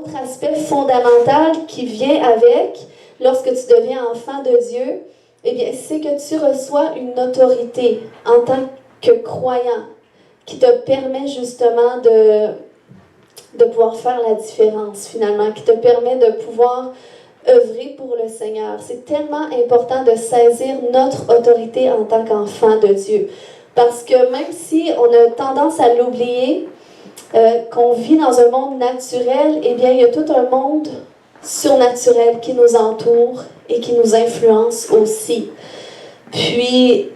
autre aspect fondamental qui vient avec, lorsque tu deviens enfant de Dieu, eh bien, c'est que tu reçois une autorité en tant que croyant qui te permet justement de pouvoir faire la différence finalement, qui te permet de pouvoir œuvrer pour le Seigneur. C'est tellement important de saisir notre autorité en tant qu'enfant de Dieu. Parce que même si on a tendance à l'oublier, qu'on vit dans un monde naturel, eh bien, il y a tout un monde surnaturel qui nous entoure et qui nous influence aussi. Puis,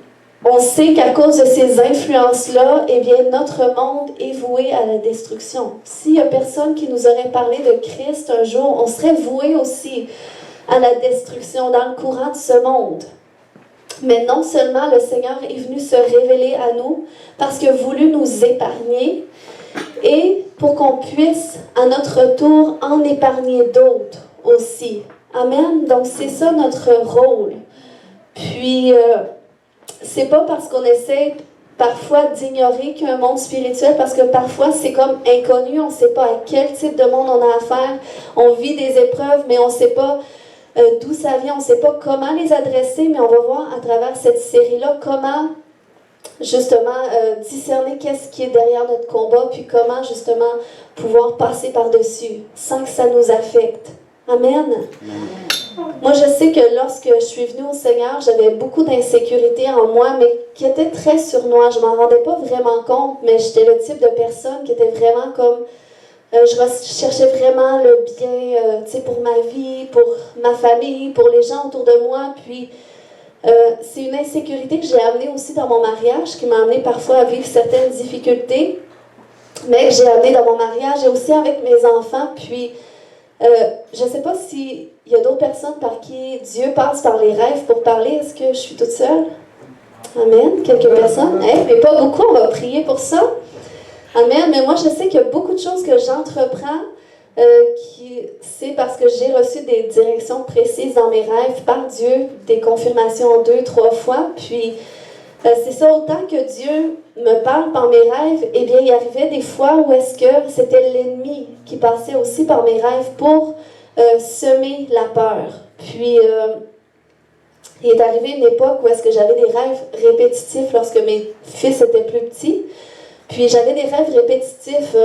on sait qu'à cause de ces influences-là, eh bien, notre monde est voué à la destruction. S'il n'y a personne qui nous aurait parlé de Christ un jour, on serait voué aussi à la destruction dans le courant de ce monde. Mais non seulement le Seigneur est venu se révéler à nous parce qu'il a voulu nous épargner et pour qu'on puisse, à notre tour, en épargner d'autres aussi. Amen. Donc, c'est ça notre rôle. Puis, c'est pas parce qu'on essaie parfois d'ignorer qu'il y a un monde spirituel, parce que parfois c'est comme inconnu, on ne sait pas à quel type de monde on a affaire. On vit des épreuves, mais on ne sait pas d'où ça vient, on ne sait pas comment les adresser, mais on va voir à travers cette série-là comment justement discerner qu'est-ce qui est derrière notre combat, puis comment justement pouvoir passer par-dessus sans que ça nous affecte. Amen. Moi, je sais que lorsque je suis venue au Seigneur, j'avais beaucoup d'insécurité en moi, mais qui était très surnois. Je ne m'en rendais pas vraiment compte, mais j'étais le type de personne qui était vraiment comme... je cherchais vraiment le bien pour ma vie, pour ma famille, pour les gens autour de moi. Puis, c'est une insécurité que j'ai amenée aussi dans mon mariage, qui m'a amenée parfois à vivre certaines difficultés, mais que j'ai amenée dans mon mariage et aussi avec mes enfants. Puis, je ne sais pas s'il y a d'autres personnes par qui Dieu passe par les rêves pour parler. Est-ce que je suis toute seule? Amen. Quelques personnes? Mais pas beaucoup, on va prier pour ça. Amen. Mais moi, je sais qu'il y a beaucoup de choses que j'entreprends, c'est parce que j'ai reçu des directions précises dans mes rêves par Dieu, des confirmations 2, 3 fois. Puis, c'est ça, autant que Dieu me parle par mes rêves, eh bien, il arrivait des fois où est-ce que c'était l'ennemi qui passait aussi par mes rêves pour semer la peur. Puis, il est arrivé une époque où est-ce que j'avais des rêves répétitifs lorsque mes fils étaient plus petits. Puis, j'avais des rêves répétitifs,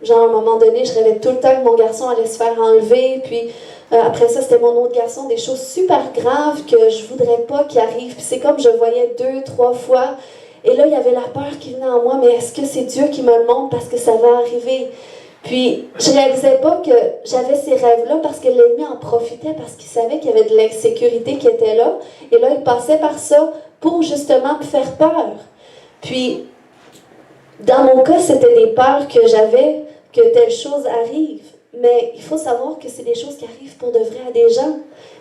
genre à un moment donné, je rêvais tout le temps que mon garçon allait se faire enlever, puis après ça, c'était mon autre garçon, des choses super graves que je voudrais pas qu'il arrive. Puis c'est comme je voyais 2, 3 fois, et là, il y avait la peur qui venait en moi, mais est-ce que c'est Dieu qui me le montre parce que ça va arriver? Puis, je réalisais pas que j'avais ces rêves-là parce que l'ennemi en profitait, parce qu'il savait qu'il y avait de l'insécurité qui était là, et là, il passait par ça pour justement me faire peur. Puis, dans mon cas, c'était des peurs que j'avais, que telle chose arrive. Mais il faut savoir que c'est des choses qui arrivent pour de vrai à des gens.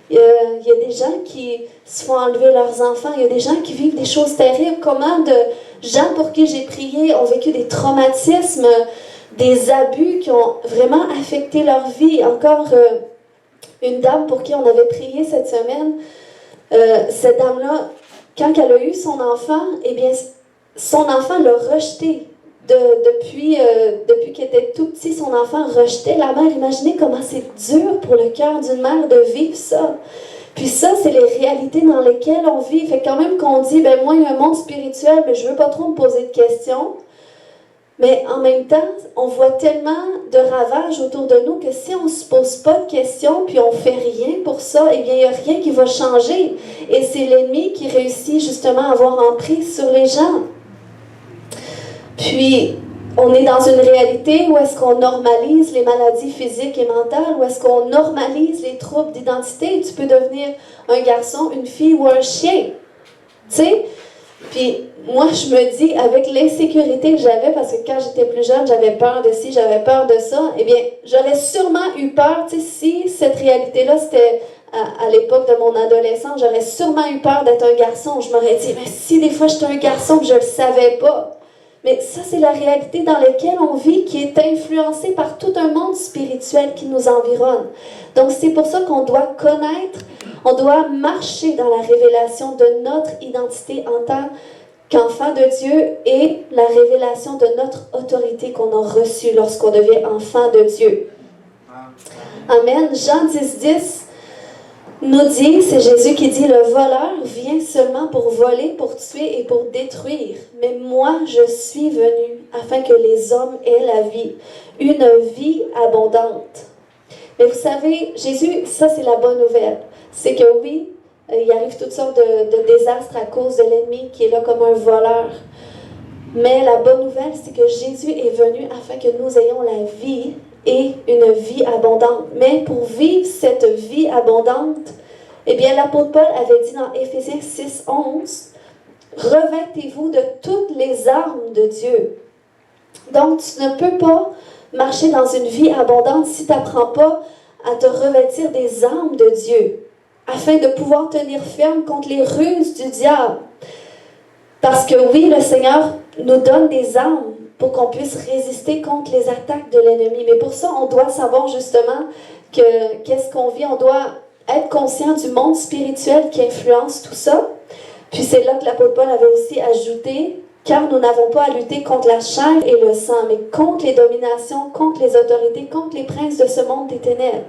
Il y a des gens qui se font enlever leurs enfants. Il y a des gens qui vivent des choses terribles. Comment de gens pour qui j'ai prié ont vécu des traumatismes, des abus qui ont vraiment affecté leur vie. Encore une dame pour qui on avait prié cette semaine, cette dame-là, quand elle a eu son enfant, eh bien, son enfant l'a rejeté. Depuis qu'il était tout petit, son enfant rejetait la mère. Imaginez comment c'est dur pour le cœur d'une mère de vivre ça. Puis ça, c'est les réalités dans lesquelles on vit. Fait quand même qu'on dit, ben moi, il y a un monde spirituel, mais je veux pas trop me poser de questions. Mais en même temps, on voit tellement de ravages autour de nous que si on ne se pose pas de questions, puis on fait rien pour ça, eh bien, il n'y a rien qui va changer. Et c'est l'ennemi qui réussit justement à avoir emprise sur les gens. Puis, on est dans une réalité où est-ce qu'on normalise les maladies physiques et mentales, où est-ce qu'on normalise les troubles d'identité. Tu peux devenir un garçon, une fille ou un chien. Tu sais? Puis, moi, je me dis, avec l'insécurité que j'avais, parce que quand j'étais plus jeune, j'avais peur de ci, j'avais peur de ça, eh bien, j'aurais sûrement eu peur, tu sais, si cette réalité-là, c'était à l'époque de mon adolescence, j'aurais sûrement eu peur d'être un garçon. Je m'aurais dit, mais si des fois j'étais un garçon, je ne le savais pas. Mais ça, c'est la réalité dans laquelle on vit, qui est influencée par tout un monde spirituel qui nous environne. Donc, c'est pour ça qu'on doit connaître, on doit marcher dans la révélation de notre identité en tant qu'enfant de Dieu et la révélation de notre autorité qu'on a reçue lorsqu'on devient enfant de Dieu. Amen. Jean 10 nous dit, c'est Jésus qui dit, le voleur vient seulement pour voler, pour tuer et pour détruire. Mais moi, je suis venu afin que les hommes aient la vie, une vie abondante. Mais vous savez, Jésus, ça c'est la bonne nouvelle. C'est que oui, il arrive toutes sortes de désastres à cause de l'ennemi qui est là comme un voleur. Mais la bonne nouvelle, c'est que Jésus est venu afin que nous ayons la vie et une vie abondante. Mais pour vivre cette vie abondante, eh bien, l'apôtre Paul avait dit dans Éphésiens 6:11, « Revêtez-vous de toutes les armes de Dieu. » Donc, tu ne peux pas marcher dans une vie abondante si tu n'apprends pas à te revêtir des armes de Dieu, afin de pouvoir tenir ferme contre les ruses du diable. Parce que oui, le Seigneur nous donne des armes pour qu'on puisse résister contre les attaques de l'ennemi. Mais pour ça, on doit savoir justement qu'est-ce qu'on vit. On doit être conscient du monde spirituel qui influence tout ça. Puis c'est là que l'apôtre Paul avait aussi ajouté, car nous n'avons pas à lutter contre la chair et le sang, mais contre les dominations, contre les autorités, contre les princes de ce monde des ténèbres,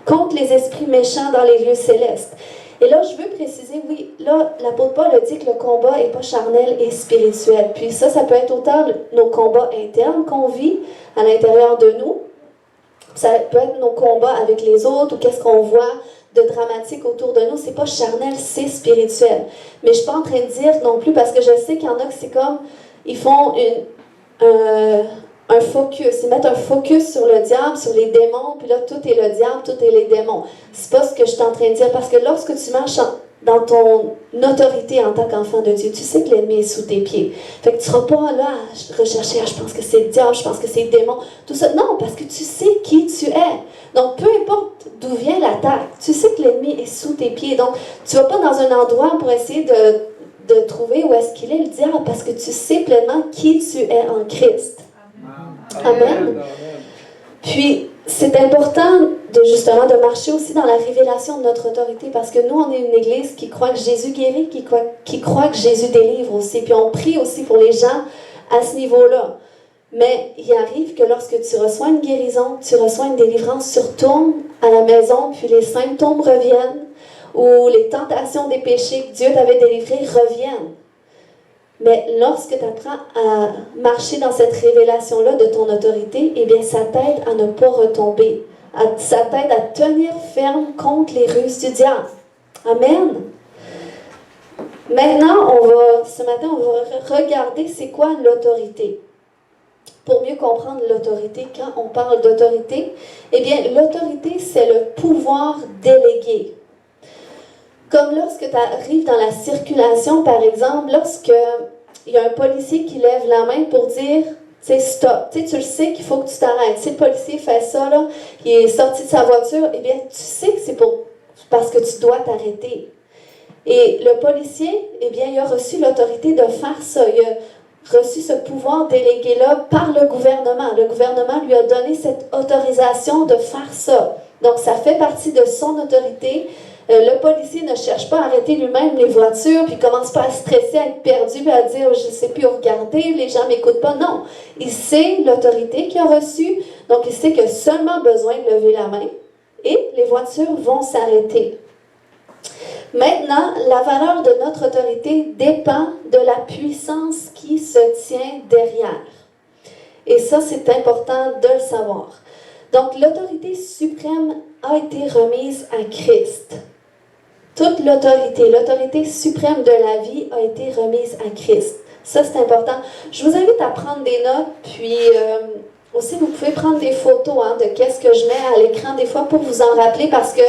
contre les esprits méchants dans les lieux célestes. Et là, je veux préciser, oui, là, l'apôtre Paul a dit que le combat n'est pas charnel et spirituel. Puis ça peut être autant nos combats internes qu'on vit à l'intérieur de nous. Ça peut être nos combats avec les autres ou qu'est-ce qu'on voit de dramatique autour de nous. C'est pas charnel, c'est spirituel. Mais je suis pas en train de dire non plus, parce que je sais qu'il y en a que c'est comme, ils font un focus, ils mettent un focus sur le diable, sur les démons, puis là, tout est le diable, tout est les démons. C'est pas ce que je suis en train de dire, parce que lorsque tu marches dans ton autorité en tant qu'enfant de Dieu, tu sais que l'ennemi est sous tes pieds. Fait que tu seras pas là à rechercher, je pense que c'est le diable, je pense que c'est le démon, tout ça. Non, parce que tu sais qui tu es. Donc, peu importe d'où vient l'attaque, tu sais que l'ennemi est sous tes pieds. Donc, tu vas pas dans un endroit pour essayer de trouver où est-ce qu'il est, le diable, parce que tu sais pleinement qui tu es en Christ. Amen. Puis, c'est important justement de marcher aussi dans la révélation de notre autorité, parce que nous, on est une église qui croit que Jésus guérit, qui croit que Jésus délivre aussi. Puis on prie aussi pour les gens à ce niveau-là. Mais il arrive que lorsque tu reçois une guérison, tu reçois une délivrance, tu retournes à la maison, puis les symptômes reviennent, ou les tentations des péchés que Dieu t'avait délivrés reviennent. Mais lorsque tu apprends à marcher dans cette révélation-là de ton autorité, eh bien, ça t'aide à ne pas retomber. Ça t'aide à tenir ferme contre les ruses du diable. Amen. Maintenant, ce matin, on va regarder c'est quoi l'autorité. Pour mieux comprendre l'autorité, quand on parle d'autorité, eh bien, l'autorité, c'est le pouvoir délégué. Comme lorsque tu arrives dans la circulation, par exemple, lorsque il y a un policier qui lève la main pour dire « stop », tu le sais qu'il faut que tu t'arrêtes. Si le policier fait ça, là, il est sorti de sa voiture, eh bien, tu sais que c'est parce que tu dois t'arrêter. Et le policier, eh bien, il a reçu l'autorité de faire ça. Il a reçu ce pouvoir délégué-là par le gouvernement. Le gouvernement lui a donné cette autorisation de faire ça. Donc, ça fait partie de son autorité. Le policier ne cherche pas à arrêter lui-même les voitures, puis il ne commence pas à stresser, à être perdu, puis à dire « je ne sais plus où regarder, les gens ne m'écoutent pas ». Non, il sait l'autorité qu'il a reçue, donc il sait qu'il a seulement besoin de lever la main, et les voitures vont s'arrêter. Maintenant, la valeur de notre autorité dépend de la puissance qui se tient derrière. Et ça, c'est important de le savoir. Donc, l'autorité suprême a été remise à Christ. Toute l'autorité suprême de la vie a été remise à Christ. Ça, c'est important. Je vous invite à prendre des notes, puis aussi, vous pouvez prendre des photos de qu'est-ce que je mets à l'écran des fois pour vous en rappeler, parce que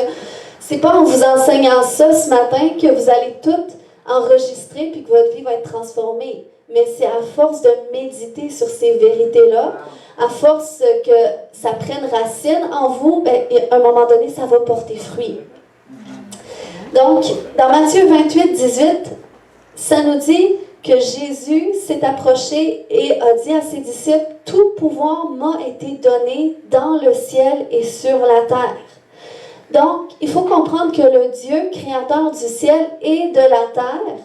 c'est pas en vous enseignant ça ce matin que vous allez tout enregistrer puis que votre vie va être transformée. Mais c'est à force de méditer sur ces vérités-là, à force que ça prenne racine en vous, à un moment donné, ça va porter fruit. Donc, dans Matthieu 28:18, ça nous dit que Jésus s'est approché et a dit à ses disciples « Tout pouvoir m'a été donné dans le ciel et sur la terre. » Donc, il faut comprendre que le Dieu, créateur du ciel et de la terre,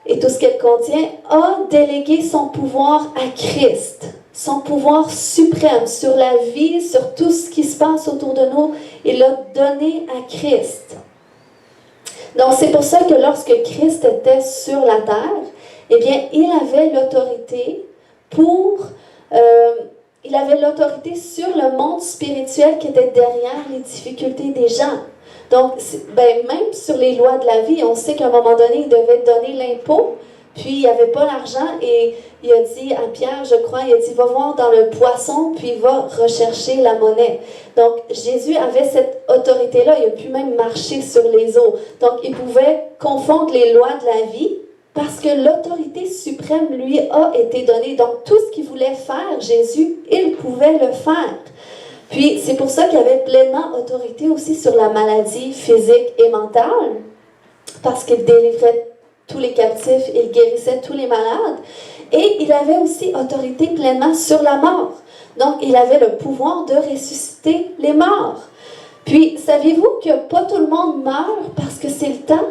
et tout ce qu'elle contient, a délégué son pouvoir à Christ. son pouvoir suprême sur la vie, sur tout ce qui se passe autour de nous, il l'a donné à Christ. Donc c'est pour ça que lorsque Christ était sur la terre, eh bien, il avait l'autorité il avait l'autorité sur le monde spirituel qui était derrière les difficultés des gens. Donc, même sur les lois de la vie, on sait qu'à un moment donné, il devait donner l'impôt, puis il n'y avait pas l'argent, et il a dit à Pierre, je crois, il a dit, va voir dans le poisson, puis va rechercher la monnaie. Donc, Jésus avait cette autorité-là, il a pu même marcher sur les eaux. Donc, il pouvait confondre les lois de la vie, parce que l'autorité suprême lui a été donnée. Donc, tout ce qu'il voulait faire, Jésus, il pouvait le faire. Puis, c'est pour ça qu'il avait pleinement autorité aussi sur la maladie physique et mentale, parce qu'il délivrait tous les captifs, il guérissait tous les malades. Et il avait aussi autorité pleinement sur la mort. Donc, il avait le pouvoir de ressusciter les morts. Puis, saviez-vous que pas tout le monde meurt parce que c'est le temps,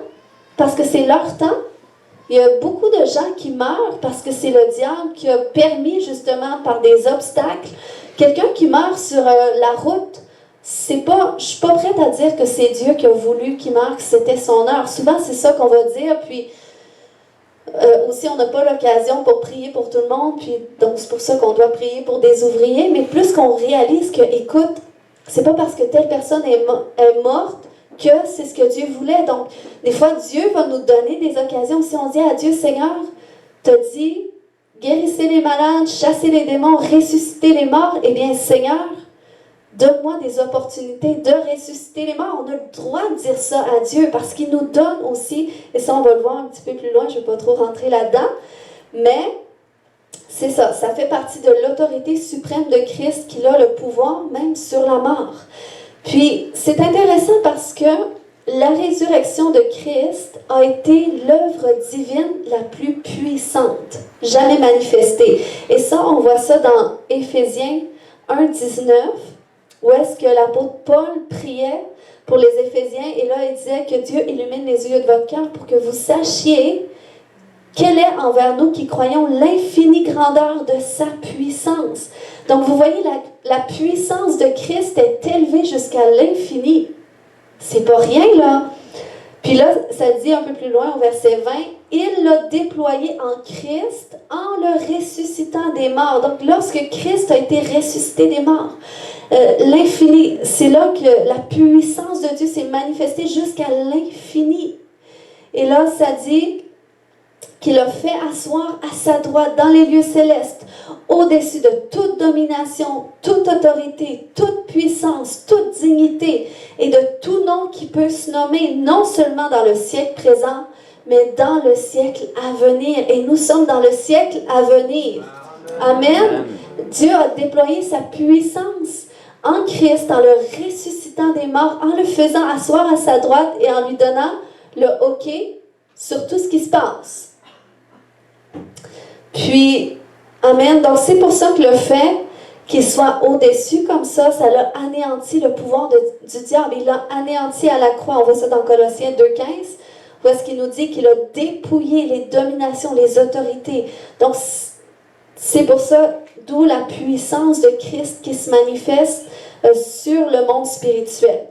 parce que c'est leur temps? Il y a beaucoup de gens qui meurent parce que c'est le diable qui a permis justement par des obstacles. Quelqu'un qui meurt sur la route, je ne suis pas prête à dire que c'est Dieu qui a voulu qu'il meure, que c'était son heure. Souvent, c'est ça qu'on va dire. Puis aussi, on n'a pas l'occasion pour prier pour tout le monde. Puis donc, c'est pour ça qu'on doit prier pour des ouvriers. Mais plus qu'on réalise que, écoute, c'est pas parce que telle personne est morte que c'est ce que Dieu voulait. Donc, des fois, Dieu va nous donner des occasions. Si on dit à Dieu, Seigneur, t'as dit, guérissez les malades, chassez les démons, ressuscitez les morts, eh bien, Seigneur, donne-moi des opportunités de ressusciter les morts. On a le droit de dire ça à Dieu parce qu'il nous donne aussi, et ça, on va le voir un petit peu plus loin, je ne vais pas trop rentrer là-dedans, mais c'est ça, ça fait partie de l'autorité suprême de Christ qu'il a le pouvoir même sur la mort. Puis, c'est intéressant parce que la résurrection de Christ a été l'œuvre divine la plus puissante, jamais manifestée. Et ça, on voit ça dans Éphésiens 1,19, où est-ce que l'apôtre Paul priait pour les Éphésiens, et là, il disait que Dieu illumine les yeux de votre cœur pour que vous sachiez quelle est envers nous qui croyons l'infinie grandeur de sa puissance. Donc, vous voyez, la puissance de Christ est élevée jusqu'à l'infini. C'est pas rien, là. Puis là, ça dit un peu plus loin, au verset 20, « Il l'a déployé en Christ en le ressuscitant des morts. » Donc, lorsque Christ a été ressuscité des morts, l'infini, c'est là que la puissance de Dieu s'est manifestée jusqu'à l'infini. Et là, ça dit qu'il a fait asseoir à sa droite dans les lieux célestes, au-dessus de toute domination, toute autorité, toute puissance, toute dignité et de tout nom qui peut se nommer, non seulement dans le siècle présent, mais dans le siècle à venir. Et nous sommes dans le siècle à venir. Amen. Dieu a déployé sa puissance en Christ, en le ressuscitant des morts, en le faisant asseoir à sa droite et en lui donnant le hockey sur tout ce qui se passe. Puis, amen. Donc, c'est pour ça que le fait qu'il soit au-dessus comme ça l'a anéanti le pouvoir du diable. Il l'a anéanti à la croix. On voit ça dans Colossiens 2,15, où est-ce qu'il nous dit qu'il a dépouillé les dominations, les autorités. Donc, c'est pour ça, d'où la puissance de Christ qui se manifeste sur le monde spirituel.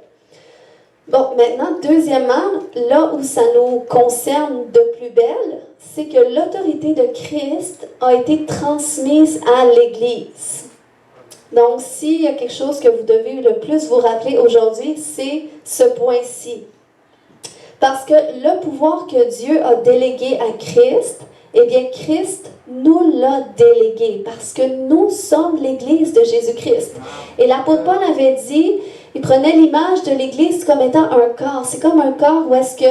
Bon, maintenant, deuxièmement, là où ça nous concerne de plus belle, c'est que l'autorité de Christ a été transmise à l'Église. Donc, s'il y a quelque chose que vous devez le plus vous rappeler aujourd'hui, c'est ce point-ci. Parce que le pouvoir que Dieu a délégué à Christ, eh bien, Christ nous l'a délégué parce que nous sommes l'Église de Jésus-Christ. Et l'apôtre Paul avait dit, il prenait l'image de l'Église comme étant un corps. C'est comme un corps où est-ce que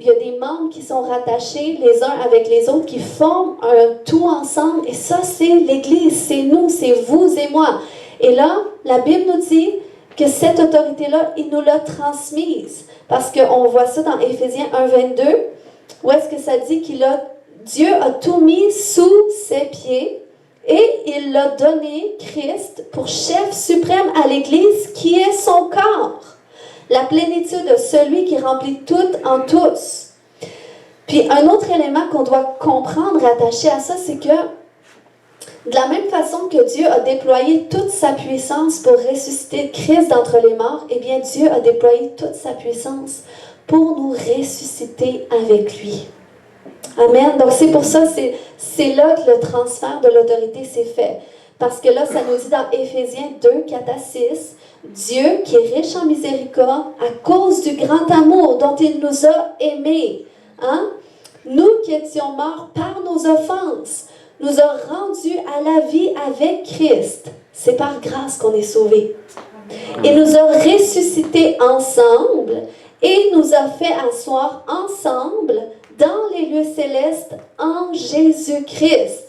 il y a des membres qui sont rattachés les uns avec les autres, qui forment un tout ensemble. Et ça, c'est l'Église, c'est nous, c'est vous et moi. Et là, la Bible nous dit que cette autorité-là, il nous l'a transmise. Parce qu'on voit ça dans Éphésiens 1,22, où est-ce que ça dit Dieu a tout mis sous ses pieds et il l'a donné, Christ, pour chef suprême à l'Église qui est son corps. La plénitude de celui qui remplit tout en tous. Puis un autre élément qu'on doit comprendre attaché à ça, c'est que De la même façon que Dieu a déployé toute sa puissance pour ressusciter Christ d'entre les morts, eh bien Dieu a déployé toute sa puissance pour nous ressusciter avec lui. Amen. Donc c'est pour ça, c'est là que le transfert de l'autorité s'est fait. Parce que là, ça nous dit dans Éphésiens 2, 4 à 6, Dieu qui est riche en miséricorde, à cause du grand amour dont il nous a aimés, hein? Nous qui étions morts par nos offenses, nous a rendus à la vie avec Christ. C'est par grâce qu'on est sauvés. Il nous a ressuscités ensemble et nous a fait asseoir ensemble dans les lieux célestes en Jésus-Christ.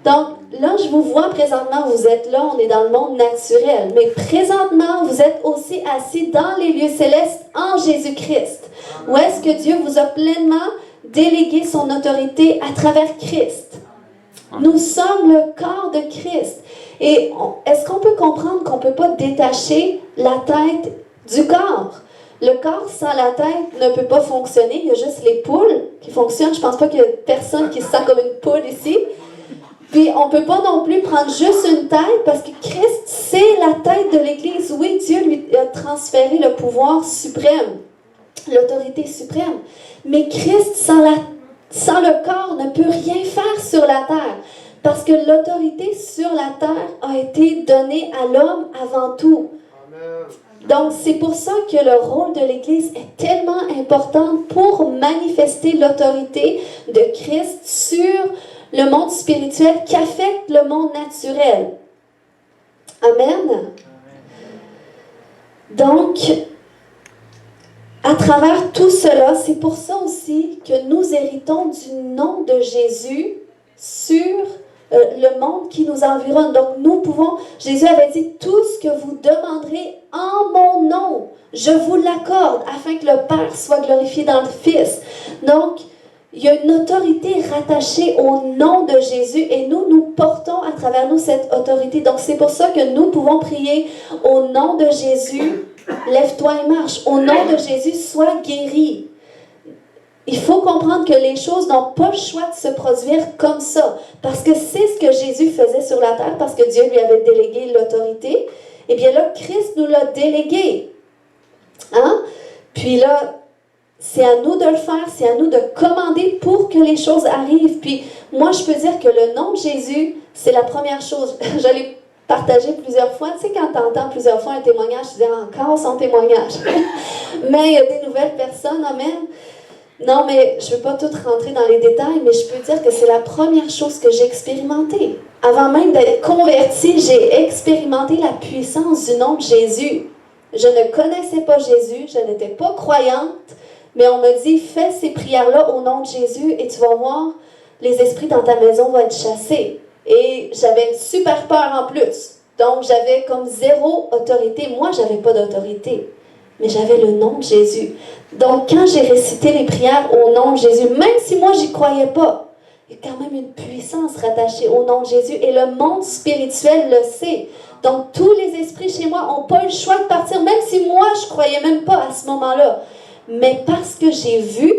Donc, là, je vous vois présentement, vous êtes là, on est dans le monde naturel. Mais présentement, vous êtes aussi assis dans les lieux célestes en Jésus-Christ. Où est-ce que Dieu vous a pleinement délégué son autorité à travers Christ? Nous sommes le corps de Christ. Et est-ce qu'on peut comprendre qu'on ne peut pas détacher la tête du corps? Le corps sans la tête ne peut pas fonctionner. Il y a juste les poules qui fonctionnent. Je ne pense pas qu'il y a personne qui se sent comme une poule ici. Puis on ne peut pas non plus prendre juste une tête parce que Christ, c'est la tête de l'Église. Oui, Dieu lui a transféré le pouvoir suprême, l'autorité suprême. Mais Christ, sans le corps, ne peut rien faire sur la terre. Parce que l'autorité sur la terre a été donnée à l'homme avant tout. Donc, c'est pour ça que le rôle de l'Église est tellement important pour manifester l'autorité de Christ sur le monde spirituel qui affecte le monde naturel. Amen. Donc, à travers tout cela, c'est pour ça aussi que nous héritons du nom de Jésus sur le monde qui nous environne. Donc, nous pouvons, Jésus avait dit, tout ce que vous demanderez en mon nom, je vous l'accorde, afin que le Père soit glorifié dans le Fils. Donc, il y a une autorité rattachée au nom de Jésus et nous portons à travers nous cette autorité. Donc, c'est pour ça que nous pouvons prier au nom de Jésus, lève-toi et marche. Au nom de Jésus, sois guéri. Il faut comprendre que les choses n'ont pas le choix de se produire comme ça. Parce que c'est ce que Jésus faisait sur la terre, parce que Dieu lui avait délégué l'autorité. Et bien là, Christ nous l'a délégué. Hein? Puis là, c'est à nous de le faire, c'est à nous de commander pour que les choses arrivent. Puis moi, je peux dire que le nom de Jésus, c'est la première chose. Je l'ai partagé plusieurs fois. Tu sais, quand tu entends plusieurs fois un témoignage, tu dis encore son témoignage. Mais il y a des nouvelles personnes, amen. Non, mais je ne veux pas tout rentrer dans les détails, mais je peux dire que c'est la première chose que j'ai expérimentée. Avant même d'être convertie, j'ai expérimenté la puissance du nom de Jésus. Je ne connaissais pas Jésus, je n'étais pas croyante, mais on me dit, fais ces prières-là au nom de Jésus et tu vas voir, les esprits dans ta maison vont être chassés. Et j'avais super peur en plus. Donc, j'avais comme zéro autorité. Moi, je n'avais pas d'autorité. Mais j'avais le nom de Jésus. Donc, quand j'ai récité les prières au nom de Jésus, même si moi, j'y croyais pas, il y a quand même une puissance rattachée au nom de Jésus. Et le monde spirituel le sait. Donc, tous les esprits chez moi n'ont pas le choix de partir, même si moi, je ne croyais même pas à ce moment-là. Mais parce que j'ai vu,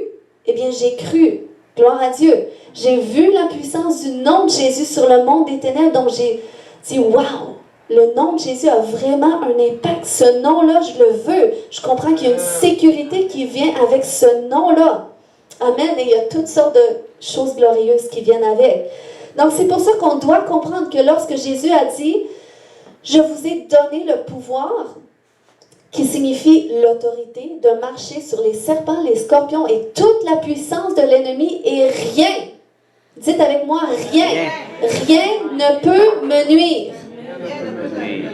eh bien, j'ai cru. Gloire à Dieu. J'ai vu la puissance du nom de Jésus sur le monde des ténèbres. Donc, j'ai dit, waouh! Le nom de Jésus a vraiment un impact. Ce nom-là, je le veux. Je comprends qu'il y a une sécurité qui vient avec ce nom-là. Amen. Et il y a toutes sortes de choses glorieuses qui viennent avec. Donc, c'est pour ça qu'on doit comprendre que lorsque Jésus a dit « Je vous ai donné le pouvoir », qui signifie l'autorité de marcher sur les serpents, les scorpions et toute la puissance de l'ennemi, et rien, dites avec moi, rien ne peut me nuire.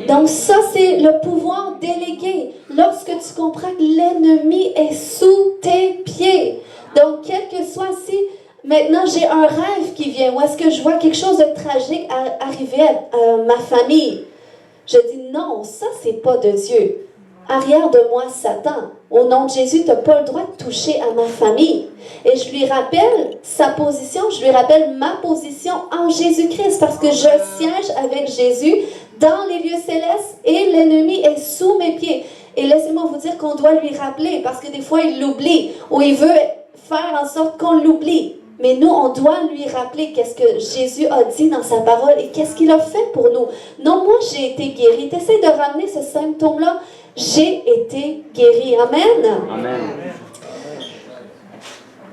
Donc ça, c'est le pouvoir délégué. Lorsque tu comprends que l'ennemi est sous tes pieds. Donc, quel que soit si maintenant j'ai un rêve qui vient, ou est-ce que je vois quelque chose de tragique arriver à ma famille, je dis non, ça c'est pas de Dieu. Arrière de moi, Satan. Au nom de Jésus, tu n'as pas le droit de toucher à ma famille. Et je lui rappelle sa position, je lui rappelle ma position en Jésus-Christ, parce que je siège avec Jésus dans les lieux célestes et l'ennemi est sous mes pieds. Et laissez-moi vous dire qu'on doit lui rappeler, parce que des fois, il l'oublie, ou il veut faire en sorte qu'on l'oublie. Mais nous, on doit lui rappeler qu'est-ce que Jésus a dit dans sa parole et qu'est-ce qu'il a fait pour nous. Non, moi, j'ai été guéri. Tu essaies de ramener ce symptôme-là. J'ai été guéri. Amen. Amen.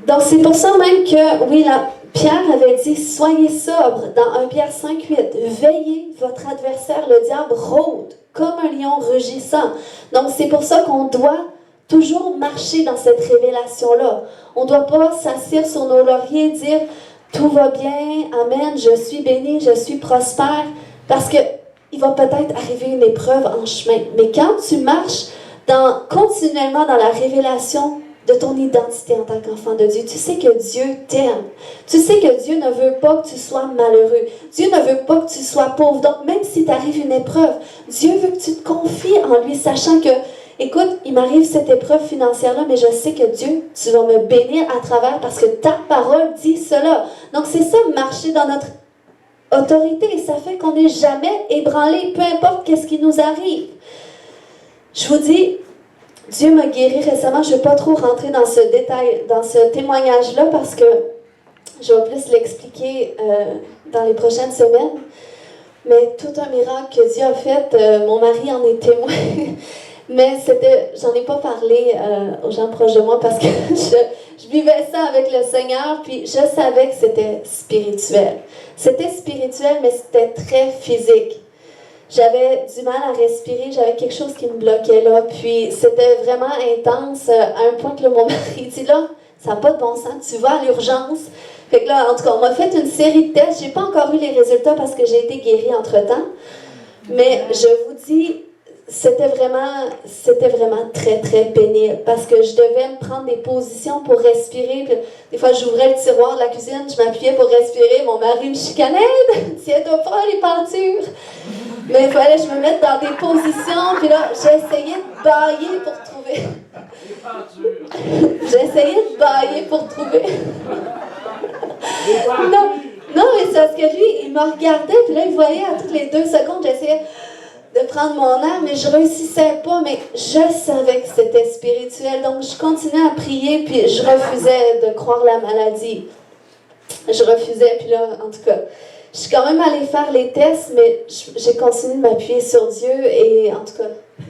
Donc, c'est pour ça même que, oui, Pierre avait dit, soyez sobres dans 1 Pierre 5,8. Veillez, votre adversaire, le diable, rôde comme un lion rugissant. Donc, c'est pour ça qu'on doit toujours marcher dans cette révélation-là. On ne doit pas s'asseoir sur nos lauriers et dire, tout va bien, amen, je suis béni, je suis prospère, parce qu'il va peut-être arriver une épreuve en chemin. Mais quand tu marches continuellement dans la révélation de ton identité en tant qu'enfant de Dieu. Tu sais que Dieu t'aime. Tu sais que Dieu ne veut pas que tu sois malheureux. Dieu ne veut pas que tu sois pauvre. Donc, même si t'arrive une épreuve, Dieu veut que tu te confies en lui, sachant que, écoute, il m'arrive cette épreuve financière-là, mais je sais que Dieu, tu vas me bénir à travers parce que ta parole dit cela. Donc, c'est ça, marcher dans notre autorité. Et ça fait qu'on n'est jamais ébranlé, peu importe qu'est-ce qui nous arrive. Je vous dis, Dieu m'a guéri récemment. Je ne vais pas trop rentrer dans ce détail, dans ce témoignage-là, parce que je vais plus l'expliquer dans les prochaines semaines. Mais tout un miracle que Dieu a fait, mon mari en est témoin. Mais j'en ai pas parlé aux gens proches de moi parce que je vivais ça avec le Seigneur, puis je savais que c'était spirituel. C'était spirituel, mais c'était très physique. J'avais du mal à respirer, j'avais quelque chose qui me bloquait là, puis c'était vraiment intense, à un point que là, mon mari dit là, ça n'a pas de bon sens, tu vas à l'urgence. Fait que là, en tout cas, on m'a fait une série de tests, j'ai pas encore eu les résultats parce que j'ai été guérie entre-temps, mais je vous dis, c'était vraiment très, très pénible parce que je devais me prendre des positions pour respirer. Puis, des fois, j'ouvrais le tiroir de la cuisine, je m'appuyais pour respirer. Mon mari me chicanait, tiens-toi pas les pentures. Mais il fallait que je me mette dans des positions. Puis là, j'essayais de bailler pour trouver. J'essayais de bailler pour trouver. Non, mais c'est parce que lui, il me regardait, puis là, il voyait à toutes les 2 secondes, j'essayais de prendre mon air, mais je réussissais pas, mais je savais que c'était spirituel. Donc, je continuais à prier, puis je refusais de croire la maladie. Je refusais, puis là, en tout cas, je suis quand même allée faire les tests, mais j'ai continué de m'appuyer sur Dieu, et en tout cas,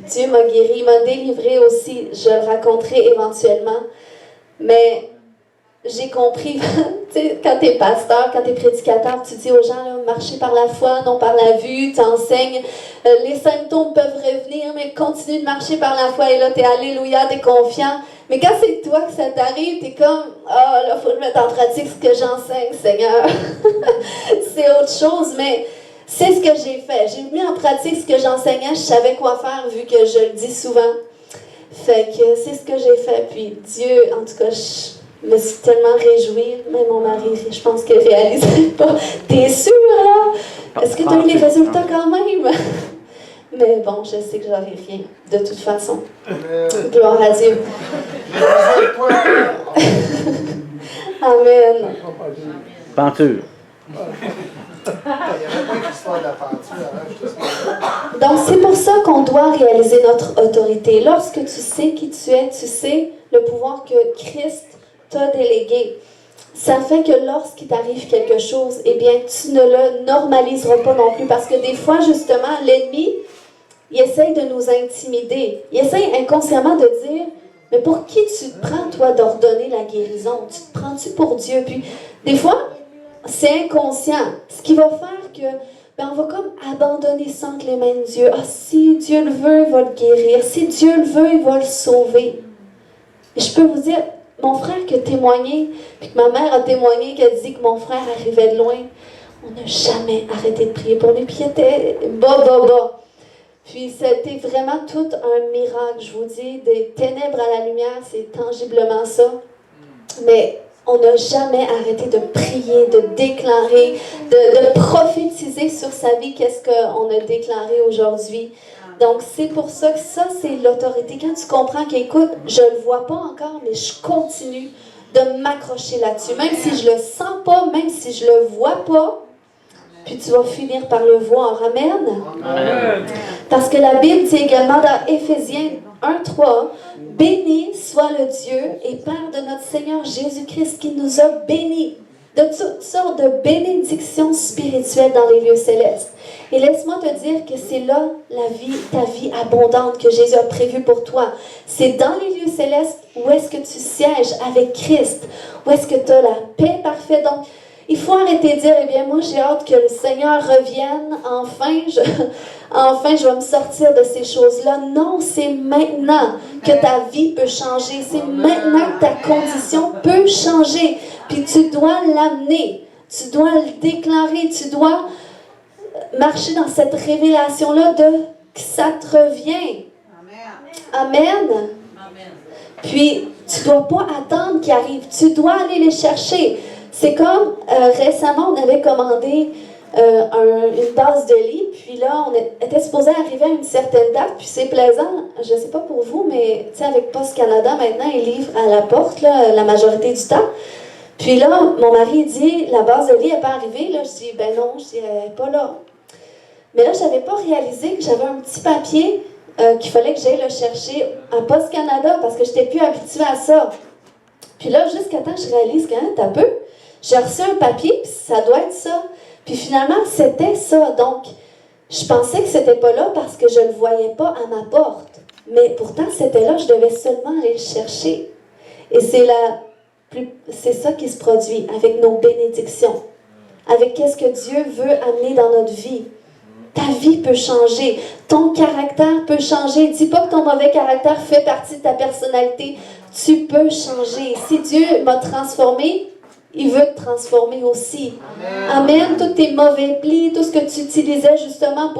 Dieu m'a guéri, il m'a délivré aussi, je le raconterai éventuellement. Mais j'ai compris, tu sais, quand tu es pasteur, quand tu es prédicateur, tu dis aux gens, là, marchez par la foi, non par la vue, tu enseignes, les symptômes peuvent revenir, mais continue de marcher par la foi, et là, tu es alléluia, tu es confiant. Mais quand c'est toi que ça t'arrive, tu es comme, là, il faut que je mette en pratique ce que j'enseigne, Seigneur. C'est autre chose, mais c'est ce que j'ai fait. J'ai mis en pratique ce que j'enseignais, je savais quoi faire, vu que je le dis souvent. Fait que c'est ce que j'ai fait, puis Dieu, en tout cas, je me suis tellement réjouie, mais mon mari, je pense qu'il ne réalisait pas. T'es sûre, là? Est-ce que tu as eu les résultats quand même? Mais bon, je sais que j'aurai rien, de toute façon. Gloire à Dieu. Amen. Penture. Donc, c'est pour ça qu'on doit réaliser notre autorité. Lorsque tu sais qui tu es, tu sais le pouvoir que Christ t'a délégué. Ça fait que lorsqu'il t'arrive quelque chose, eh bien, tu ne le normaliseras pas non plus. Parce que des fois, justement, l'ennemi, il essaye de nous intimider. Il essaye inconsciemment de dire, mais pour qui tu te prends, toi, d'ordonner la guérison? Tu te prends-tu pour Dieu? Puis, des fois, c'est inconscient. Ce qui va faire que, on va comme abandonner ça entre les mains de Dieu. Ah, si Dieu le veut, il va le guérir. Si Dieu le veut, il va le sauver. Et je peux vous dire, mon frère qui a témoigné, puis que ma mère a témoigné, qui a dit que mon frère arrivait de loin, on n'a jamais arrêté de prier pour lui, puis il était bas. Puis c'était vraiment tout un miracle, je vous dis, des ténèbres à la lumière, c'est tangiblement ça. Mais on n'a jamais arrêté de prier, de déclarer, de prophétiser sur sa vie, qu'est-ce qu'on a déclaré aujourd'hui. Donc, c'est pour ça que ça, c'est l'autorité. Quand tu comprends qu'écoute, je ne le vois pas encore, mais je continue de m'accrocher là-dessus. Même si je ne le sens pas, même si je ne le vois pas, puis tu vas finir par le voir. Amen. Amen. Parce que la Bible dit également dans Éphésiens 1:3, béni soit le Dieu et Père de notre Seigneur Jésus-Christ qui nous a bénis de toutes sortes de bénédictions spirituelles dans les lieux célestes. Et laisse-moi te dire que c'est là ta vie abondante que Jésus a prévue pour toi. C'est dans les lieux célestes où est-ce que tu sièges avec Christ, où est-ce que tu as la paix parfaite. Donc, il faut arrêter de dire, eh bien, moi, j'ai hâte que le Seigneur revienne. Enfin, je vais me sortir de ces choses-là. Non, c'est maintenant que ta vie peut changer. C'est maintenant que ta condition peut changer. Puis tu dois l'amener. Tu dois le déclarer. Tu dois marcher dans cette révélation-là de que ça te revient. Amen. Puis, tu ne dois pas attendre qu'ils arrivent. Tu dois aller les chercher. C'est comme récemment, on avait commandé une base de lit, puis là, on était supposé arriver à une certaine date, puis c'est plaisant, je ne sais pas pour vous, mais tu sais, avec Post Canada, maintenant, ils livrent à la porte là, la majorité du temps. Puis là, mon mari dit, la base de lit n'est pas arrivée. Là, je dis, ben non, je dis, elle n'est pas là. Mais là, je n'avais pas réalisé que j'avais un petit papier qu'il fallait que j'aille le chercher à Post Canada, parce que je n'étais plus habituée à ça. Puis là, jusqu'à temps que je réalise que, t'as peu, j'ai reçu un papier, puis ça doit être ça. Puis finalement, c'était ça. Donc, je pensais que c'était pas là parce que je ne le voyais pas à ma porte. Mais pourtant, c'était là, je devais seulement aller le chercher. Et c'est ça qui se produit avec nos bénédictions. Avec qu'est-ce que Dieu veut amener dans notre vie. Ta vie peut changer. Ton caractère peut changer. Dis pas que ton mauvais caractère fait partie de ta personnalité. Tu peux changer. Si Dieu m'a transformé, il veut te transformer aussi. Amen. Tous tes mauvais plis, tout ce que tu utilisais justement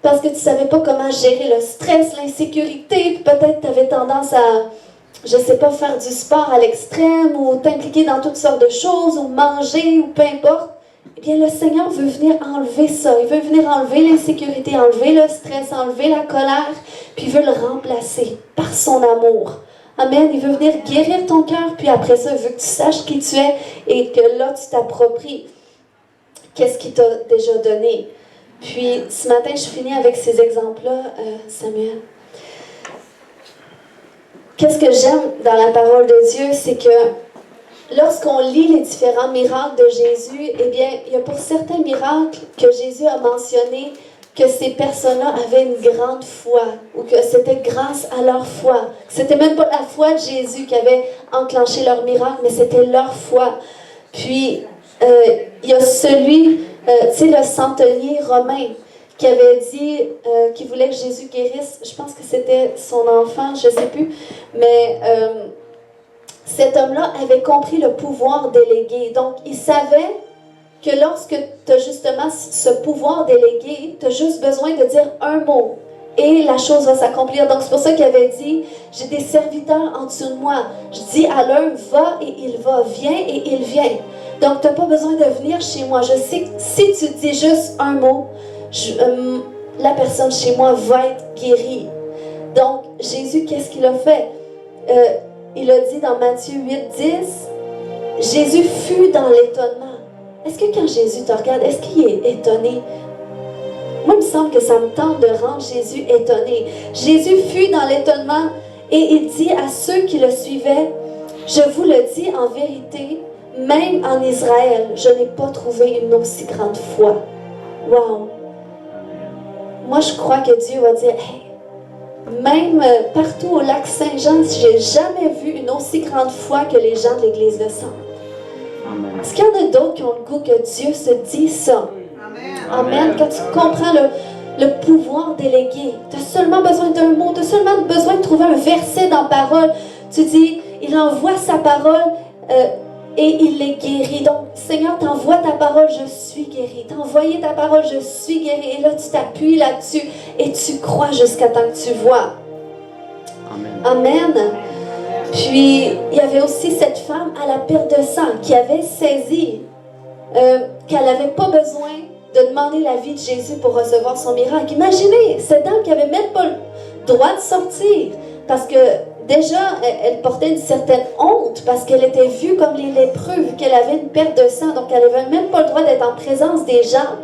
parce que tu ne savais pas comment gérer le stress, l'insécurité, puis peut-être tu avais tendance à, je ne sais pas, faire du sport à l'extrême ou t'impliquer dans toutes sortes de choses ou manger ou peu importe. Eh bien, le Seigneur veut venir enlever ça. Il veut venir enlever l'insécurité, enlever le stress, enlever la colère, puis il veut le remplacer par son amour. Amen. Il veut venir guérir ton cœur, puis après ça, il veut que tu saches qui tu es et que là, tu t'appropries qu'est-ce qu'il t'a déjà donné. Puis, ce matin, je finis avec ces exemples-là, Samuel. Qu'est-ce que j'aime dans la parole de Dieu, c'est que lorsqu'on lit les différents miracles de Jésus, eh bien, il y a pour certains miracles que Jésus a mentionnés que ces personnes-là avaient une grande foi, ou que c'était grâce à leur foi. C'était même pas la foi de Jésus qui avait enclenché leur miracle, mais c'était leur foi. Puis, il y a celui, tu sais, le centenier romain, qui avait dit qu'il voulait que Jésus guérisse, je pense que c'était son enfant, je ne sais plus, mais cet homme-là avait compris le pouvoir délégué. Donc, il savait que lorsque tu as justement ce pouvoir délégué, tu as juste besoin de dire un mot et la chose va s'accomplir. Donc, c'est pour ça qu'il avait dit, j'ai des serviteurs en dessous de moi. Je dis à l'un, va et il va, viens et il vient. Donc, tu n'as pas besoin de venir chez moi. Je sais que si tu dis juste un mot, la personne chez moi va être guérie. Donc, Jésus, qu'est-ce qu'il a fait? Il a dit dans Matthieu 8:10, Jésus fut dans l'étonnement. Est-ce que quand Jésus te regarde, est-ce qu'il est étonné? Moi, il me semble que ça me tente de rendre Jésus étonné. Jésus fut dans l'étonnement et il dit à ceux qui le suivaient, je vous le dis en vérité, même en Israël, je n'ai pas trouvé une aussi grande foi. Wow! Moi, je crois que Dieu va dire, hey, même partout au lac Saint-Jean, je n'ai jamais vu une aussi grande foi que les gens de l'Église de Sang. Est-ce qu'il y en a d'autres qui ont le goût que Dieu se dit ça? Amen. Quand tu comprends le pouvoir délégué, tu as seulement besoin d'un mot, tu as seulement besoin de trouver un verset dans la parole. Tu dis, il envoie sa parole et il les guérit. Donc, Seigneur, t'envoies ta parole, je suis guéri. T'as envoyé ta parole, je suis guéri. Et là, tu t'appuies là-dessus et tu crois jusqu'à temps que tu vois. Amen. Amen. Puis, il y avait aussi cette femme à la perte de sang qui avait saisi qu'elle n'avait pas besoin de demander l'avis de Jésus pour recevoir son miracle. Imaginez, cette dame qui n'avait même pas le droit de sortir parce que déjà, elle portait une certaine honte parce qu'elle était vue comme les lépreux, vu qu'elle avait une perte de sang. Donc, elle n'avait même pas le droit d'être en présence des gens.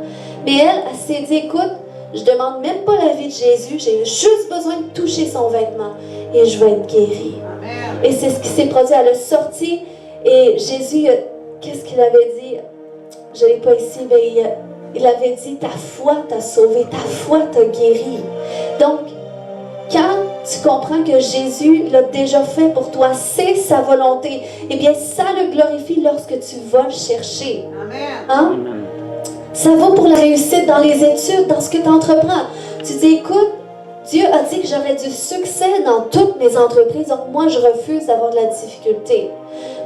Mais elle s'est dit, écoute, Je ne demande même pas la vie de Jésus. J'ai juste besoin de toucher son vêtement et je vais être guérie. Amen. Et c'est ce qui s'est produit. Elle a sorti et Jésus, qu'est-ce qu'il avait dit? Je ne l'ai pas ici, mais il avait dit, ta foi t'a sauvé, ta foi t'a guéri. Donc, quand tu comprends que Jésus l'a déjà fait pour toi, c'est sa volonté, eh bien, ça le glorifie lorsque tu vas le chercher. Amen. Hein? Ça vaut pour la réussite dans les études, dans ce que tu entreprends. Tu dis, écoute, Dieu a dit que j'aurais du succès dans toutes mes entreprises, donc moi, je refuse d'avoir de la difficulté.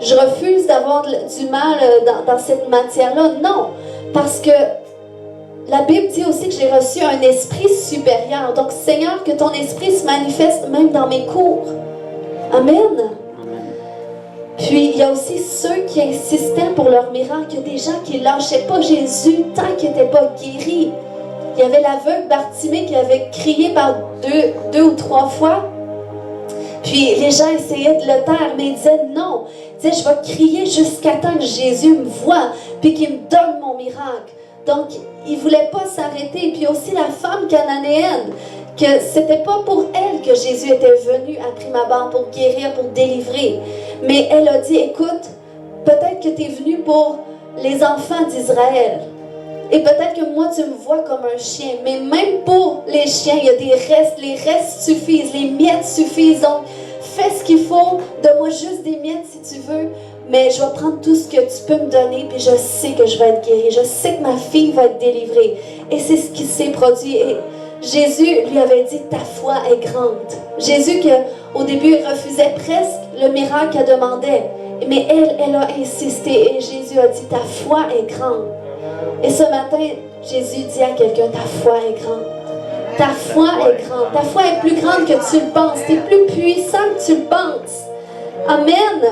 Je refuse d'avoir du mal dans cette matière-là. Non, parce que la Bible dit aussi que j'ai reçu un esprit supérieur. Donc, Seigneur, que ton esprit se manifeste même dans mes cours. Amen. Puis, il y a aussi ceux qui insistaient pour leur miracle. Il y a des gens qui ne lâchaient pas Jésus tant qu'il n'était pas guéri. Il y avait l'aveugle Bartimée qui avait crié par deux ou trois fois. Puis, les gens essayaient de le taire, mais il disait non. Il disait, je vais crier jusqu'à temps que Jésus me voie, puis qu'il me donne mon miracle. Donc, il ne voulait pas s'arrêter. Puis aussi la femme cananéenne, que c'était pas pour elle que Jésus était venu à prime abord pour guérir, pour délivrer. Mais elle a dit, écoute, peut-être que tu es venu pour les enfants d'Israël. Et peut-être que moi, tu me vois comme un chien. Mais même pour les chiens, il y a des restes. Les restes suffisent. Les miettes suffisent. Donc, fais ce qu'il faut. Donne-moi juste des miettes si tu veux. Mais je vais prendre tout ce que tu peux me donner, puis je sais que je vais être guérie. Je sais que ma fille va être délivrée. Et c'est ce qui s'est produit. Et Jésus lui avait dit, ta foi est grande. Jésus, au début, il refusait presque le miracle qu'elle demandait. Mais elle a insisté. Et Jésus a dit, ta foi est grande. Et ce matin, Jésus dit à quelqu'un, ta foi est grande. Ta foi est grande. Ta foi est plus grande que tu le penses. Tu es plus puissant que tu le penses. Amen.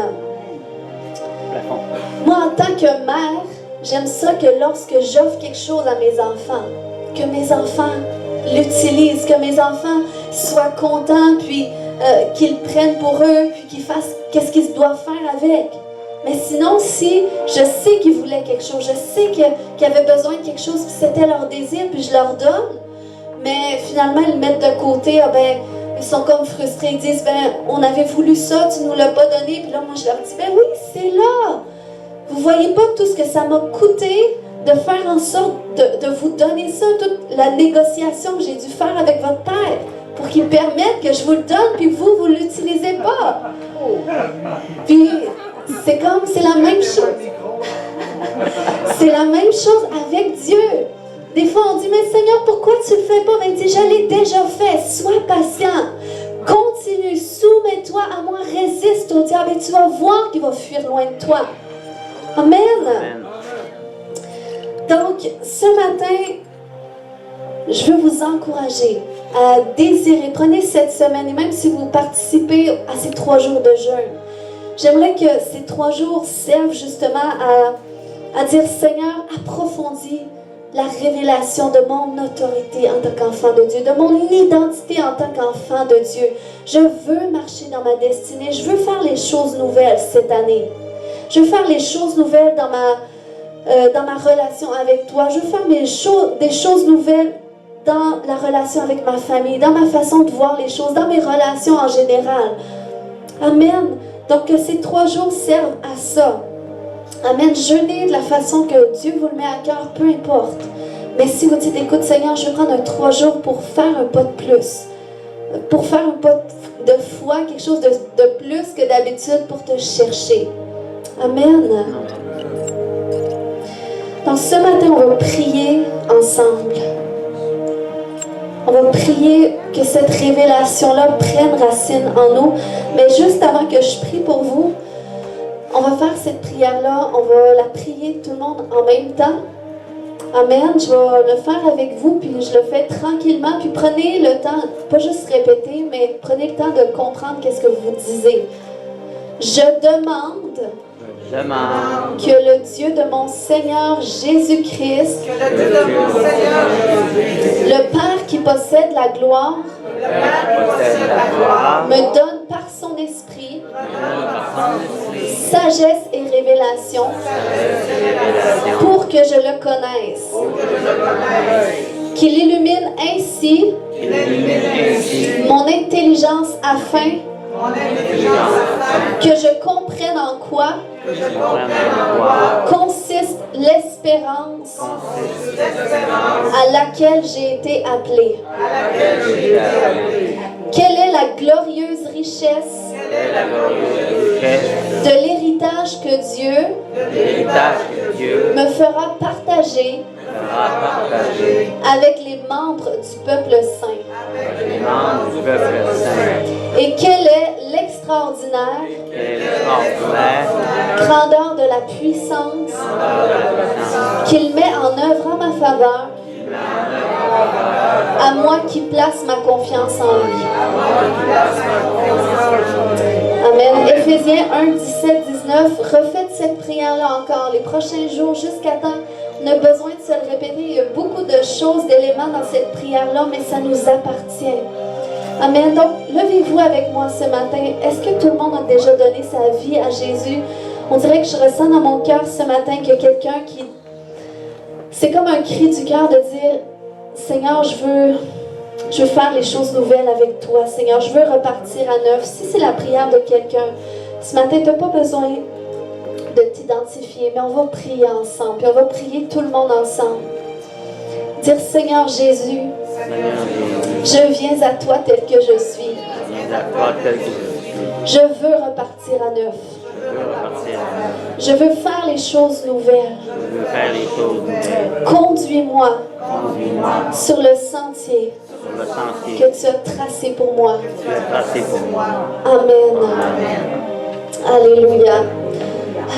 Moi, en tant que mère, j'aime ça que lorsque j'offre quelque chose à mes enfants, que mes enfants l'utilisent, que mes enfants soient contents, puis qu'ils le prennent pour eux, puis qu'ils fassent qu'est-ce qu'ils doivent faire avec. Mais sinon, si je sais qu'ils voulaient quelque chose, je sais qu'ils avaient besoin de quelque chose, puis c'était leur désir, puis je leur donne, mais finalement, ils le mettent de côté, ils sont comme frustrés, ils disent, on avait voulu ça, tu nous l'as pas donné, puis là, moi, je leur dis, oui, c'est là. Vous voyez pas tout ce que ça m'a coûté de faire en sorte de vous donner ça, toute la négociation que j'ai dû faire avec votre père, pour qu'il permette que je vous le donne, puis vous l'utilisez pas. Puis, c'est la même chose. C'est la même chose avec Dieu. Des fois, on dit, mais Seigneur, pourquoi tu le fais pas? Mais il dit, je l'ai déjà fait. Sois patient. Continue, soumets-toi à moi, résiste au diable et tu vas voir qu'il va fuir loin de toi. Amen. Donc, ce matin, je veux vous encourager à désirer. Prenez cette semaine, et même si vous participez à ces 3 jours de jeûne, j'aimerais que ces 3 jours servent justement à dire, Seigneur, approfondis la révélation de mon autorité en tant qu'enfant de Dieu, de mon identité en tant qu'enfant de Dieu. Je veux marcher dans ma destinée. Je veux faire les choses nouvelles cette année. Je veux faire les choses nouvelles dans ma relation avec toi. Je veux faire des choses nouvelles dans la relation avec ma famille, dans ma façon de voir les choses, dans mes relations en général. Amen. Donc que ces 3 jours servent à ça. Amen. Jeûnez de la façon que Dieu vous le met à cœur, peu importe. Mais si vous dites, écoute Seigneur, je vais prendre 3 jours pour faire un pas de plus, pour faire un pas de foi, quelque chose de plus que d'habitude pour te chercher. Amen. Donc ce matin, on va prier ensemble. On va prier que cette révélation-là prenne racine en nous. Mais juste avant que je prie pour vous, on va faire cette prière-là, on va la prier tout le monde en même temps. Amen. Je vais le faire avec vous, puis je le fais tranquillement. Puis prenez le temps, pas juste répéter, mais prenez le temps de comprendre qu'est-ce que vous disiez. Je demande que le Dieu de mon Seigneur Jésus-Christ, le Père qui possède la gloire, me donne par son esprit sagesse et révélation pour que je le connaisse. qu'il illumine ainsi mon intelligence afin que je comprenne en quoi consiste l'espérance à laquelle j'ai été appelé. Quelle est la glorieuse richesse de l'héritage que Dieu me fera partager avec les membres du peuple saint. Et quelle est l'extraordinaire grandeur de la puissance qu'il met en œuvre en ma faveur, à moi qui place ma confiance en lui. Amen. Éphésiens 1, 17, 19. Refaites cette prière-là encore les prochains jours jusqu'à temps. On a besoin de se le répéter. Il y a beaucoup de choses, d'éléments dans cette prière-là, mais ça nous appartient. Amen. Donc, levez-vous avec moi ce matin. Est-ce que tout le monde a déjà donné sa vie à Jésus? On dirait que je ressens dans mon cœur ce matin qu'il y a quelqu'un qui... C'est comme un cri du cœur de dire, Seigneur, je veux faire les choses nouvelles avec toi. Seigneur, je veux repartir à neuf. Si c'est la prière de quelqu'un, ce matin, tu n'as pas besoin de t'identifier, mais on va prier ensemble. Puis on va prier tout le monde ensemble. Dire, Seigneur Jésus, je viens à toi tel que je suis. Je veux repartir à neuf. Je veux faire les choses nouvelles. Conduis-moi sur le sentier que tu as tracé pour moi. Amen. Alléluia.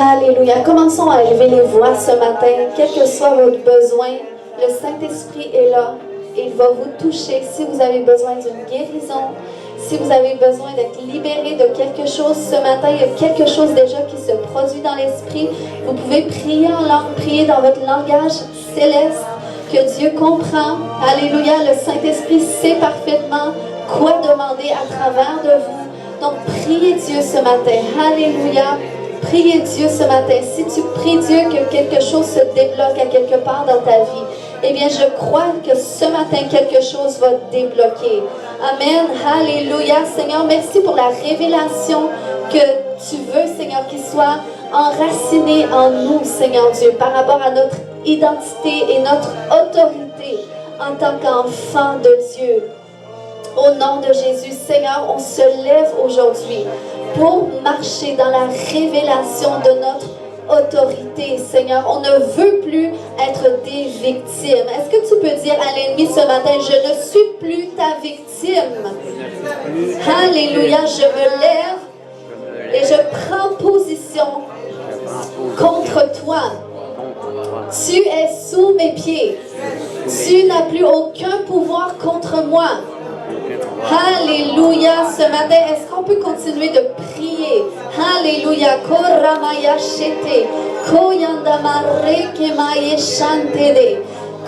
Alléluia. Commençons à élever les voix ce matin. Quel que soit votre besoin, le Saint-Esprit est là. Il va vous toucher. Si vous avez besoin d'une guérison, si vous avez besoin d'être libéré de quelque chose ce matin, il y a quelque chose déjà qui se produit dans l'esprit. Vous pouvez prier en langue, prier dans votre langage céleste que Dieu comprend. Alléluia, le Saint-Esprit sait parfaitement quoi demander à travers de vous. Donc, priez Dieu ce matin. Alléluia. Priez Dieu ce matin. Si tu pries Dieu que quelque chose se débloque à quelque part dans ta vie, eh bien, je crois que ce matin, quelque chose va débloquer. Amen. Alléluia. Seigneur, merci pour la révélation que tu veux, Seigneur, qu'il soit enraciné en nous, Seigneur Dieu, par rapport à notre identité et notre autorité en tant qu'enfant de Dieu. Au nom de Jésus, Seigneur, on se lève aujourd'hui pour marcher dans la révélation de notre autorité, Seigneur. On ne veut plus être des victimes. Est-ce que tu peux dire à l'ennemi ce matin, je ne suis plus ta victime. Alléluia, je me lève et je prends position contre toi. Tu es sous mes pieds. Tu n'as plus aucun pouvoir contre moi. Alléluia. Ce matin, est-ce qu'on peut continuer de prier? Alléluia. Koramaya shete. Koyandamare kemaye shantede.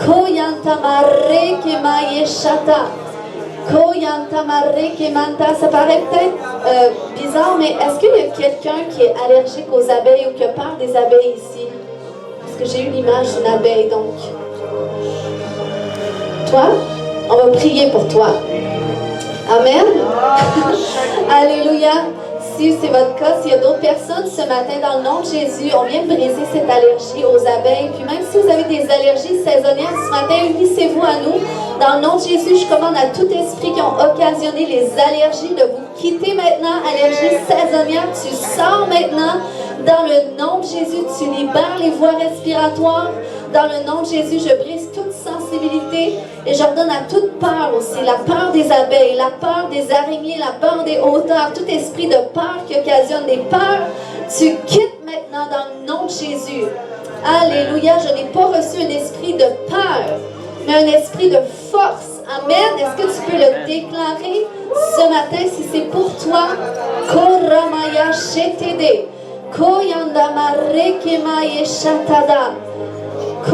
Koyantamare kemaye shata. Koyantamare kemanta. Ça paraît peut-être bizarre, mais est-ce qu'il y a quelqu'un qui est allergique aux abeilles ou qui a peur des abeilles ici? Parce que j'ai eu l'image d'une abeille, donc. Toi? On va prier pour toi. Amen. Alléluia. Si c'est votre cas, s'il y a d'autres personnes ce matin, dans le nom de Jésus, on vient briser cette allergie aux abeilles. Puis même si vous avez des allergies saisonnières ce matin, unissez-vous à nous. Dans le nom de Jésus, je commande à tout esprit qui ont occasionné les allergies de vous quitter maintenant. Allergie saisonnière, tu sors maintenant. Dans le nom de Jésus, tu libères les voies respiratoires. Dans le nom de Jésus, je brise toute sensibilité et j'ordonne à toute peur aussi, la peur des abeilles, la peur des araignées, la peur des hauteurs, tout esprit de peur qui occasionne des peurs, tu quittes maintenant dans le nom de Jésus. Alléluia, je n'ai pas reçu un esprit de peur, mais un esprit de force. Amen. Est-ce que tu peux le déclarer ce matin si c'est pour toi? Koramaya shetede. Koyandamare kemaye shatada. Je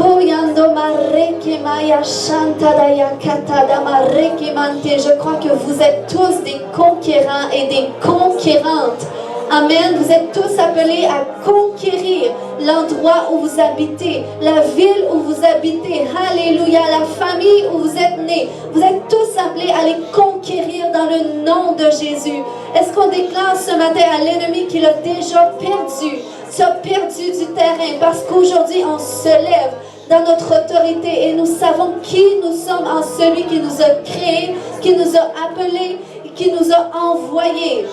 crois que vous êtes tous des conquérants et des conquérantes Amen. Vous êtes tous appelés à conquérir l'endroit où vous habitez, la ville où vous habitez. Alléluia. La famille où vous êtes nés. Vous êtes tous appelés à les conquérir dans le nom de Jésus. Est-ce qu'on déclare ce matin à l'ennemi qu'il a déjà perdu? Tu as perdu du terrain parce qu'aujourd'hui on se lève dans notre autorité et nous savons qui nous sommes en celui qui nous a créés, qui nous a appelés, qui nous a envoyés.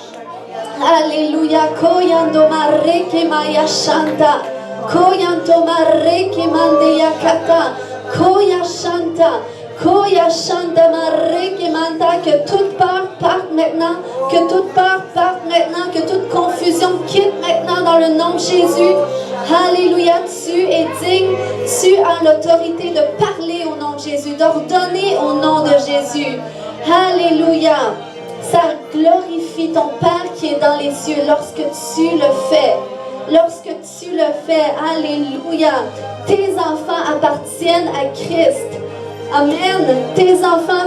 Alléluia. Koyando mareke maya shanta. Koyanto mareke mandeya kata. Koya shanta. Koya shanta mareke manta. Que toute peur parte maintenant. Que toute peur parte maintenant. Que toute confusion quitte maintenant dans le nom de Jésus. Alléluia. Tu es digne. Tu as l'autorité de parler au nom de Jésus. D'ordonner au nom de Jésus. Alléluia. Ça glorifie ton Père qui est dans les cieux lorsque tu le fais. Lorsque tu le fais, alléluia. Tes enfants appartiennent à Christ. Amen. Tes enfants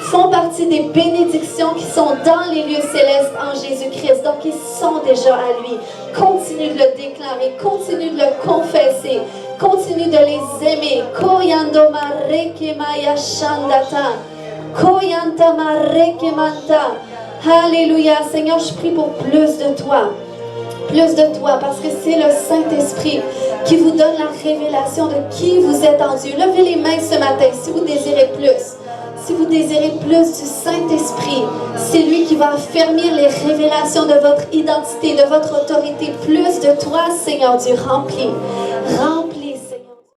font partie des bénédictions qui sont dans les lieux célestes en Jésus-Christ. Donc, ils sont déjà à lui. Continue de le déclarer. Continue de le confesser. Continue de les aimer. Koyando mareke maya shandata. Koyanta mareke manta. Alléluia. Seigneur, je prie pour plus de toi. Plus de toi, parce que c'est le Saint-Esprit qui vous donne la révélation de qui vous êtes en Dieu. Levez les mains ce matin si vous désirez plus. Si vous désirez plus du Saint-Esprit, c'est lui qui va affermir les révélations de votre identité, de votre autorité. Plus de toi, Seigneur Dieu, remplis.